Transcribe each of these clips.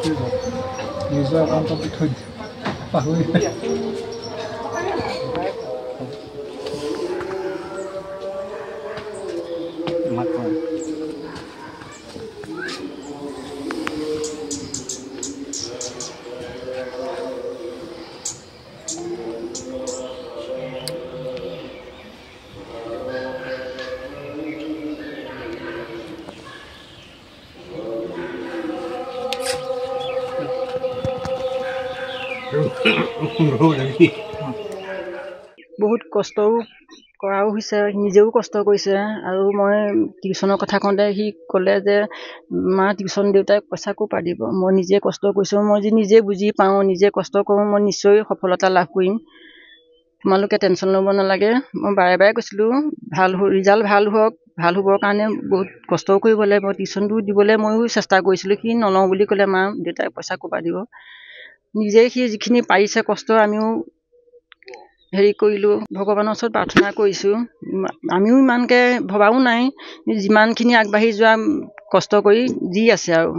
নিজৰ একাউণ্টত থৈ দিছে পাহৰি বহুত কষ্টও কৰাও হৈছে, নিজেও কষ্ট কৰিছে। আৰু মই টিউশ্যনৰ কথা কওঁতে সি ক'লে যে মা টিউশ্যন দেউতাই পইচা ক'ৰ পৰা দিব, মই নিজে কষ্ট কৰিছোঁ, মই যদি নিজে বুজি পাওঁ, নিজে কষ্ট কৰোঁ, মই নিশ্চয় সফলতা লাভ কৰিম। তোমালোকে টেনশ্যন ল'ব নালাগে। মই বাৰে বাৰে কৈছিলোঁ ৰিজাল্ট ভাল হওক, ভাল হ'বৰ কাৰণে বহুত কষ্টও কৰিব লাগিব। টিউশ্যনটো দিবলৈ ময়ো চেষ্টা কৰিছিলোঁ, সি নলওঁ বুলি ক'লে। মা দেউতাই পইচা ক'ৰ পৰা দিব। নিজেই সি যিখিনি পাৰিছে কষ্ট আমিও হেৰি কৰিলোঁ, ভগৱানৰ ওচৰত প্ৰাৰ্থনা কৰিছোঁ। আমিও ইমানকৈ ভবাও নাই, যিমানখিনি আগবাঢ়ি যোৱা কষ্ট কৰি দি আছে। আৰু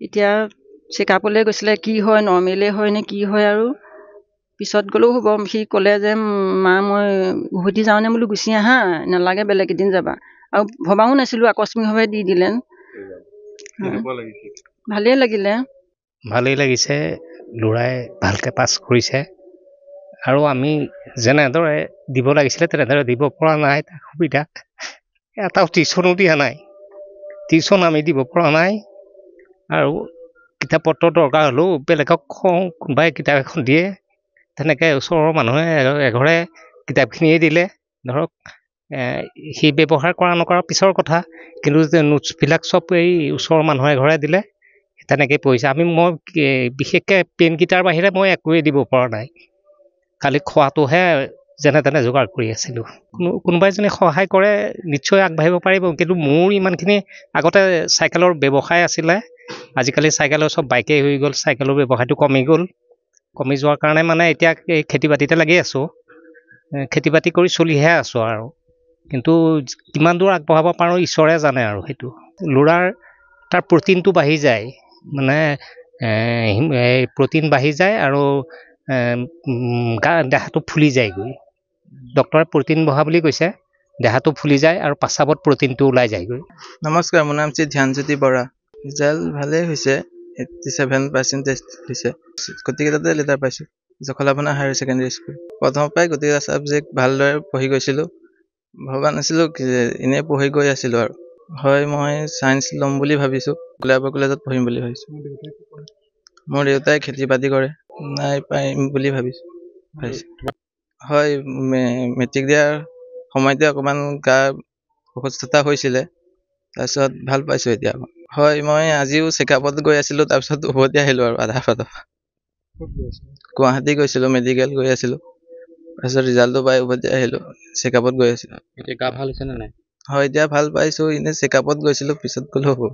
এতিয়া চেকআপলৈ গৈছিলে, কি হয় নৰ্মেলেই হয় নে কি হয়, আৰু পিছত গ'লেও হ'ব। সি ক'লে যে মা মই উভতি যাওঁনে বোলো, গুচি আহা, নালাগে বেলেগ এদিন যাবা। আৰু ভবাও নাছিলোঁ, আকস্মিকভাৱে দি দিলে। ভালেই লাগিলে। ভালেই লাগিছে, ল'ৰাই ভালকৈ পাছ কৰিছে। আৰু আমি যেনেদৰে দিব লাগিছিলে তেনেদৰে দিব পৰা নাই। তাৰ সুবিধা এটাও টিউশ্যনো দিয়া নাই, টিউশ্যন আমি দিব পৰা নাই। আৰু কিতাপ পত্ৰ দৰকাৰ হ'লেও বেলেগক কওঁ, কোনোবাই কিতাপ এখন দিয়ে। তেনেকৈ ওচৰৰ মানুহে এঘৰে কিতাপখিনিয়ে দিলে। ধৰক সি ব্যৱহাৰ কৰা নকৰা পিছৰ কথা, কিন্তু নোটছবিলাক চব এই ওচৰৰ মানুহ এঘৰে দিলে, তেনেকৈ পঢ়িছে। মই বিশেষকৈ পেনকেইটাৰ বাহিৰে মই একোৱেই দিব পৰা নাই। খালি খোৱাটোহে যেনে তেনে যোগাৰ কৰি আছিলোঁ। কোনোবাই যদি সহায় কৰে নিশ্চয় আগবাঢ়িব পাৰিব। কিন্তু মোৰ ইমানখিনি আগতে চাইকেলৰ ব্যৱসায় আছিলে, আজিকালি চাইকেলৰ চব বাইকেই হৈ গ'ল, চাইকেলৰ ব্যৱসায়টো কমি গ'ল। কমি যোৱাৰ কাৰণে মানে এতিয়া এই খেতি বাতিতে লাগি আছোঁ, খেতি বাতি কৰি চলিহে আছোঁ। আৰু কিন্তু কিমান দূৰ আগবঢ়াব পাৰোঁ ঈশ্বৰে জানে। আৰু সেইটো ল'ৰাৰ তাৰ প্ৰটিনটো বাঢ়ি যায়, মানে প্ৰটিন বাঢ়ি যায় আৰু দেহাটো ফুলি যায়গৈ। ডক্টৰে প্ৰটিন বঢ়া বুলি কৈছে, দেহাটো ফুলি যায় আৰু পাচাবত প্ৰটিনটো ওলাই যায়গৈ। নমস্কাৰ, মোৰ নাম শ্ৰী ধ্যানজ্যোতি বৰা। ৰিজাল্ট ভালেই হৈছে, 87% হৈছে। গোটেইকেইটাতে লেটাৰ পাইছোঁ। জখলাবনা হায়াৰ ছেকেণ্ডেৰী স্কুল। প্ৰথমৰ পৰাই গোটেইকেইটা ছাবজেক্ট ভালদৰে পঢ়ি গৈছিলোঁ। ভবা নাছিলোঁ এনেই পঢ়ি গৈ আছিলোঁ। আৰু হয়, মই ছায়েন্স ল'ম বুলি ভাবিছোঁ, কলিয়াবৰ কলেজত পঢ়িম বুলি ভাবিছোঁ। মোৰ দেউতাই খেতি বাতি কৰে, নাই পাৰিম বুলি ভাবিছোঁ। হয়, মেট্ৰিক দিয়াৰ সময়তে অকণমান গা অসুস্থতা হৈছিলে, তাৰপিছত ভাল পাইছোঁ এতিয়া। হয়, মই আজিও চেকআপত গৈ আছিলোঁ, তাৰপিছত উভতি আহিলোঁ। আৰু আধা বাটৰ গুৱাহাটী গৈছিলোঁ, মেডিকেল গৈ আছিলোঁ, তাৰপিছত ৰিজাল্টটো পাই উভতি আহিলোঁ। চেকআপত গৈ আছিলোঁ। এতিয়া গা ভাল হৈছেনে নাই? হয়, এতিয়া ভাল পাইছোঁ। এনেই চেকআপত গৈছিলোঁ, পিছত গ'লেও হ'ব।